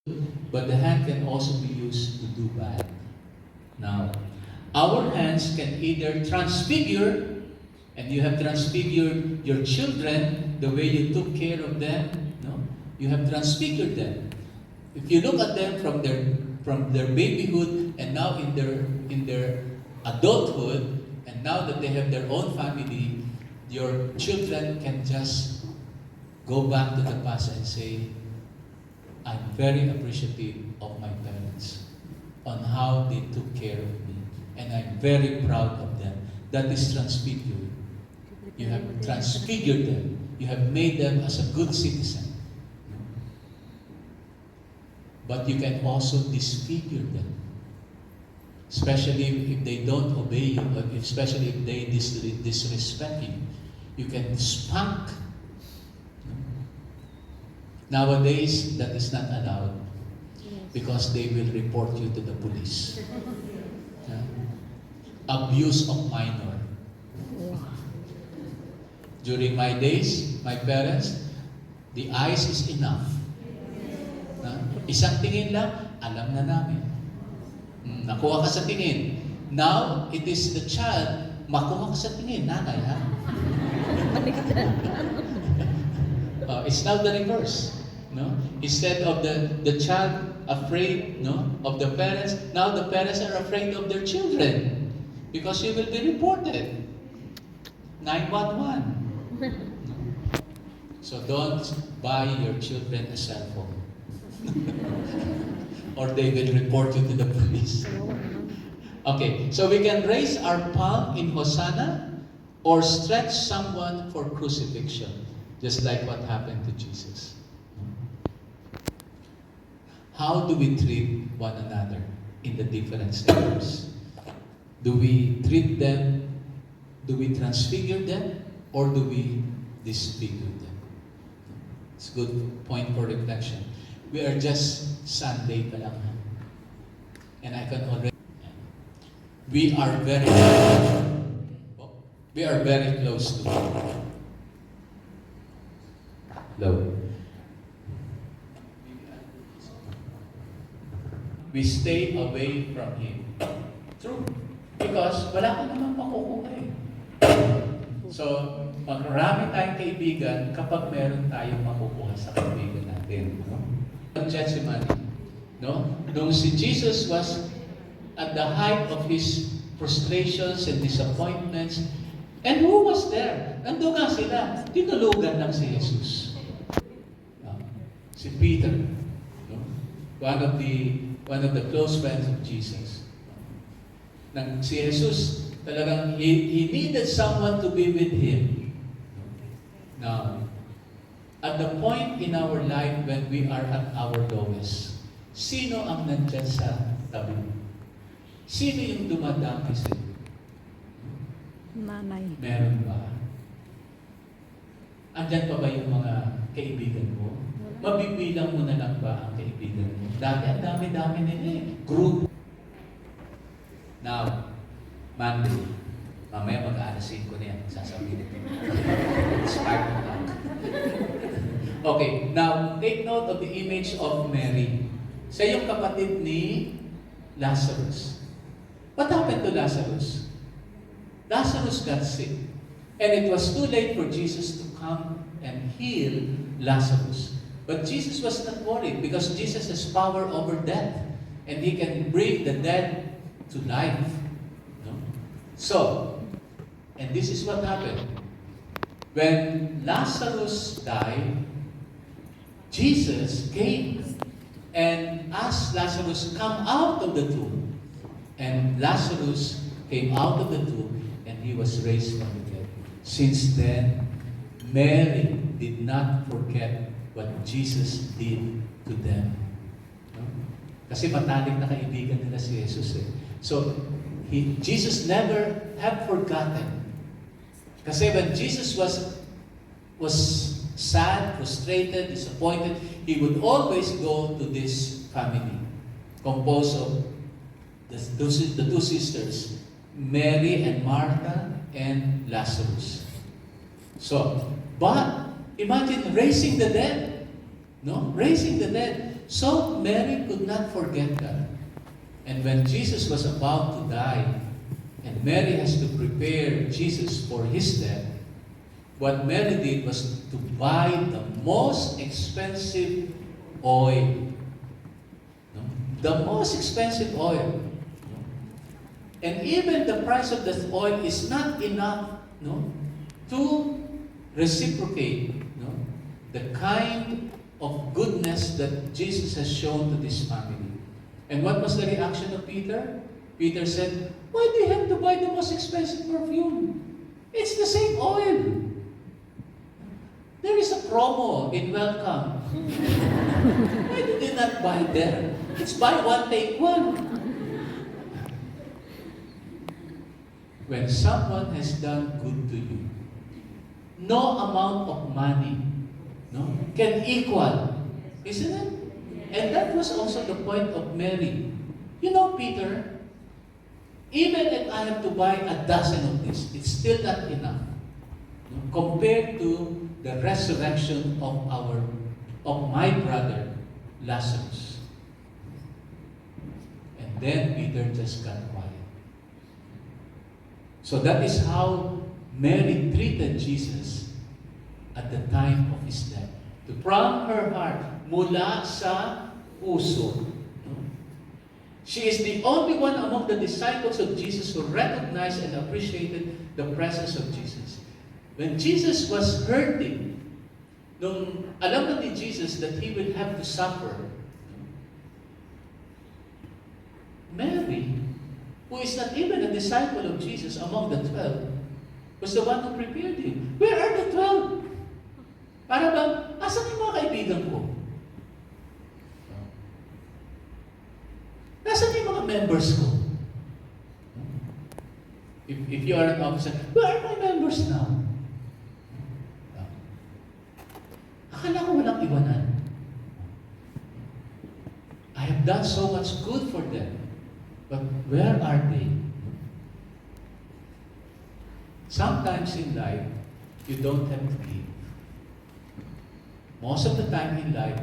but the hand can also be used to do bad. Now, our hands can either transfigure, and you have transfigured your children the way you took care of them. No, you have transfigured them. If you look at them from their babyhood and now in their adulthood, and now that they have their own family, your children can just go back to the past and say, I'm very appreciative of my parents on how they took care of me, and I'm very proud of them. That is transfigured. You have transfigured them. You have made them as a good citizen. But you can also disfigure them, especially if they don't obey you, but especially if they disrespect you. You can spank. Nowadays, that is not allowed because they will report you to the police. Abuse of minor. During my days, my parents, the eyes is enough. Isang tingin lang, alam na namin. Nakuha ka sa tingin. Now, it is the child, makuha ka sa tingin. Nanay, ha? It's now the reverse. No? Instead of the child afraid, no, of the parents, now the parents are afraid of their children because you will be reported. 911. No? So don't buy your children a cell phone. Or they will report you to the police. Okay, so we can raise our palm in Hosanna or stretch someone for crucifixion, just like what happened to Jesus. How do we treat one another in the different steps? Do we treat them, do we transfigure them, or do we disfigure them? It's a good point for reflection. We are just Sunday pa lang. And I can already... We are very close to God. Low. We stay away from Him. True. Because wala ka naman makukuha eh. So, marami tayong kaibigan kapag meron tayong makukuha sa kaibigan natin. No? Gethsemane, no? Nung si Jesus was at the height of His frustrations and disappointments, and who was there? Nandun nga sila. Tinulugan lang si Jesus. Si Peter, no? one of the close friends of Jesus. Nang si Jesus, talagang he needed someone to be with Him. Now, at the point in our life when we are at our lowest, sino ang nandyan sa tabi? Sino yung dumadami sa iyo? Nanay. Meron ba? Andyan pa ba yung mga kaibigan mo? Mabibilang mo na lang ba ang kaibigan mo? Dati ang dami-dami nila eh. Group. Now, Monday, mamaya mag-aalasin ko na yan. Sasabihin ito. It's 5 o'clock. Okay, now, take note of the image of Mary. Siya yung kapatid ni Lazarus. What happened to Lazarus? Lazarus got sick. And it was too late for Jesus to come and heal Lazarus. But Jesus was not worried because Jesus has power over death. And He can bring the dead to life. No? So, and this is what happened. When Lazarus died, Jesus came and asked Lazarus, come out of the tomb. And Lazarus came out of the tomb and he was raised from the dead. Since then, Mary did not forget what Jesus did to them. No? Kasi matalik na kaibigan nila si Jesus eh. So, Jesus never had forgotten. Kasi when Jesus was sad, frustrated, disappointed, He would always go to this family composed of the two sisters, Mary and Martha and Lazarus. So, but imagine raising the dead. No? Raising the dead. So Mary could not forget that. And when Jesus was about to die, and Mary has to prepare Jesus for his death, what Mary did was to buy the most expensive oil. No? The most expensive oil. No? And even the price of that oil is not enough, no, to reciprocate, no, the kind of goodness that Jesus has shown to this family. And what was the reaction of Peter? Peter said, "Why do you have to buy the most expensive perfume? It's the same oil. There is a promo in Welcome. Why did you not buy there? It's buy one, take one." When someone has done good to you, no amount of money, no, can equal, isn't it? And that was also the point of Mary. You know, Peter, even if I have to buy a dozen of this, it's still not enough, no, compared to the resurrection of my brother Lazarus. And then Peter just got quiet. So that is how Mary treated Jesus at the time of his death. From her heart, mula sa puso. She is the only one among the disciples of Jesus who recognized and appreciated the presence of Jesus. When Jesus was hurting, nung alam na ni Jesus that he will have to suffer, Mary, who is not even a disciple of Jesus among the 12, was the one who prepared him. Where are the 12? Para bang, asan yung mga kaibigan ko? Nasaan yung mga members ko? If you are an officer, where are my members now? Akala ko walang iwanan. I have done so much good for them. But where are they? Sometimes in life, you don't have to give. Most of the time in life,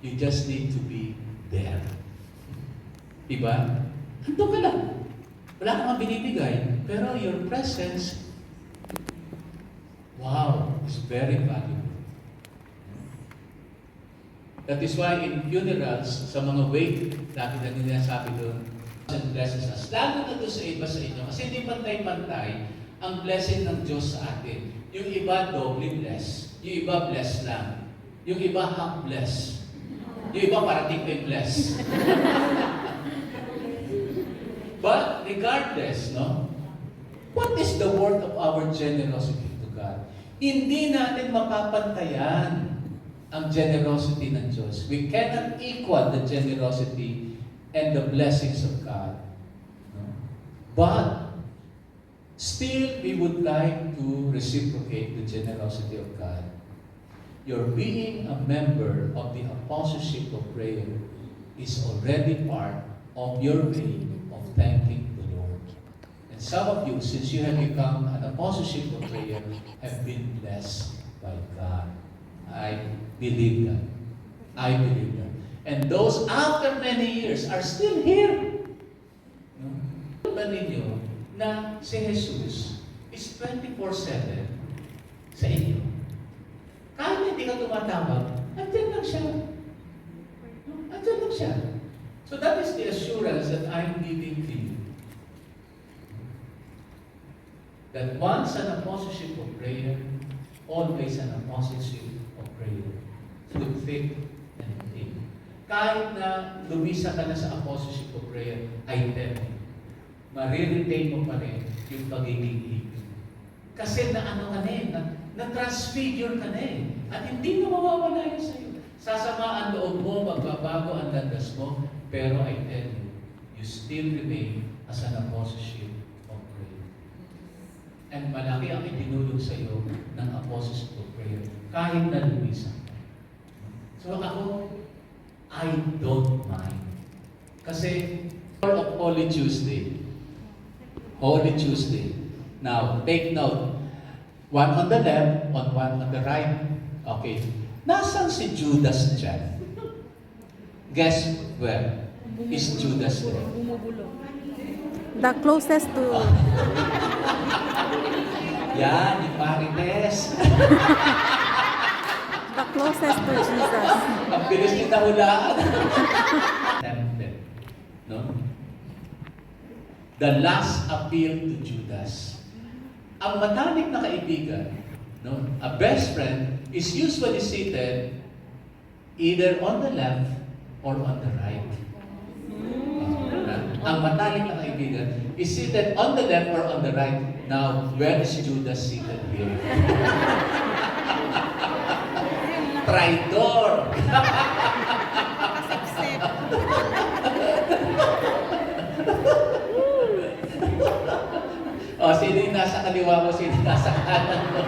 you just need to be there. Diba? Ando ka lang. Wala kang binibigay, pero your presence, wow, is very valuable. That is why in funerals, sa mga wake, lagi na nila sabi doon, and blesses us. Lalo na doon sa iba sa inyo. Kasi hindi pantay-pantay ang blessing ng Diyos sa atin. Yung iba doble bless. Yung iba bless lang. Yung iba half bless. Yung iba parating may bless. But regardless, no? What is the worth of our generosity to God? Hindi natin mapapantayan ang generosity ng Diyos. We cannot equal the generosity and the blessings of God. No? But still, we would like to reciprocate the generosity of God. Your being a member of the apostleship of prayer is already part of your way of thanking the Lord. And some of you, since you have become an apostleship of prayer, have been blessed by God. I believe that. I believe that. And those after many years are still here. No? Ba ninyo na si Jesus is 24/7 sa inyo? Kahit hindi ka tumatawag, andyan lang siya. No? Andyan lang siya. So that is the assurance that I'm giving to you. That once an apostleship of prayer, always an apostleship of prayer. Through faith and faith. Kahit na lumisa ka na sa apostleship of prayer, I tell you, mariretain mo pa rin yung pagiging ibig. Kasi na ano ka na eh, na-transfigure ka na eh. At hindi na mawawala yun sa'yo. Sasama ang loob mo, magbabago ang landas mo, pero I tell you, you still remain as an apostleship of prayer. And malaki ang ibinulog sa'yo ng apostleship of prayer, kahit na lumisa. So ako, I don't mind. Kasi, of Holy Tuesday. Holy Tuesday. Now, take note. One on the left, one on the right. Okay. Nasaan si Judas dyan? Guess where? Is Judas there? The closest to Yan, yung Marites. the closest to Jesus. Ang bilis ni nahulaan. Tempted. No? The last appeal to Judas. Ang matalik na kaibigan, no? A best friend is usually seated either on the left or on the right. Ang matalik na kaibigan is seated on the left or on the right. Now, where is Judas seated here? Traitor! O, sino yung nasa kaliwa mo, sino yung nasa kanan mo?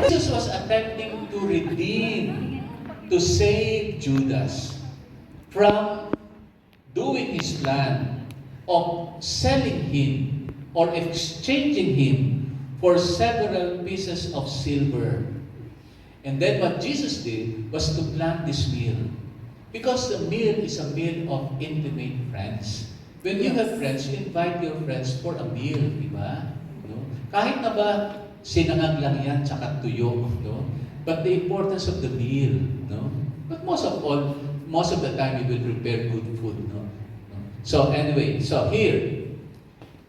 Jesus was attempting to redeem, to save Judas from doing his plan of selling him or exchanging him for several pieces of silver. And then what Jesus did was to plan this meal. Because the meal is a meal of intimate friends. When you have friends, you invite your friends for a meal, di ba? No? Kahit na ba sinangag lang yan, tsaka tuyo, no? But the importance of the meal, no? But most of the time, you will prepare good food, no? So anyway, so here,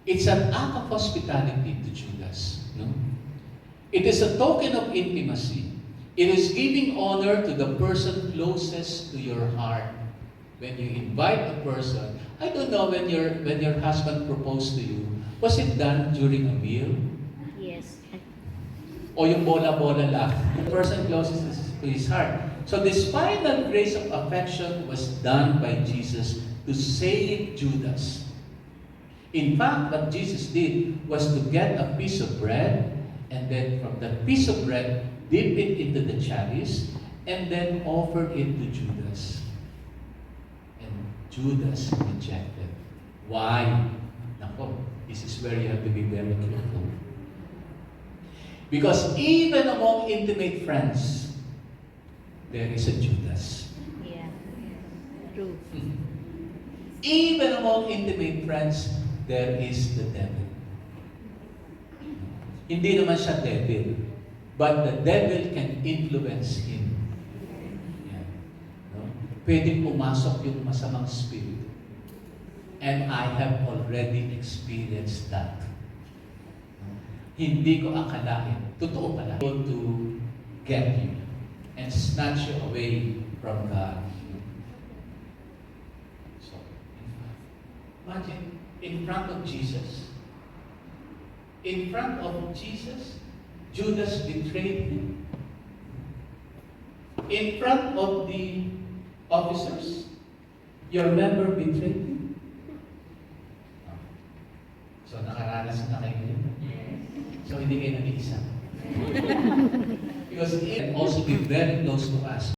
it's an act of hospitality to Judas, no? It is a token of intimacy. It is giving honor to the person closest to your heart. When you invite a person, I don't know when your husband proposed to you, was it done during a meal? Yes. O yung bola-bola lang? The person closest to his heart. So this final grace of affection was done by Jesus to save Judas. In fact, what Jesus did was to get a piece of bread, and then from that piece of bread, dip it into the chalice, and then offer it to Judas. And Judas rejected. Why? Nako, this is where you have to be very careful. Because even among intimate friends, there is a Judas. Yeah. True. Even among intimate friends, there is the devil. Hindi naman siya devil, but the devil can influence him. Yeah. No? Pwedeng pumasok yung masamang spirit. And I have already experienced that. Hindi ko akalain, totoo pala, to get you and snatch you away from God. So, imagine, in front of Jesus, Judas betrayed him. In front of the officers, your member betrayed him. So, nakaranas na kayo yun. So, hindi kayo nag-iisa. Because it can also be very close to us.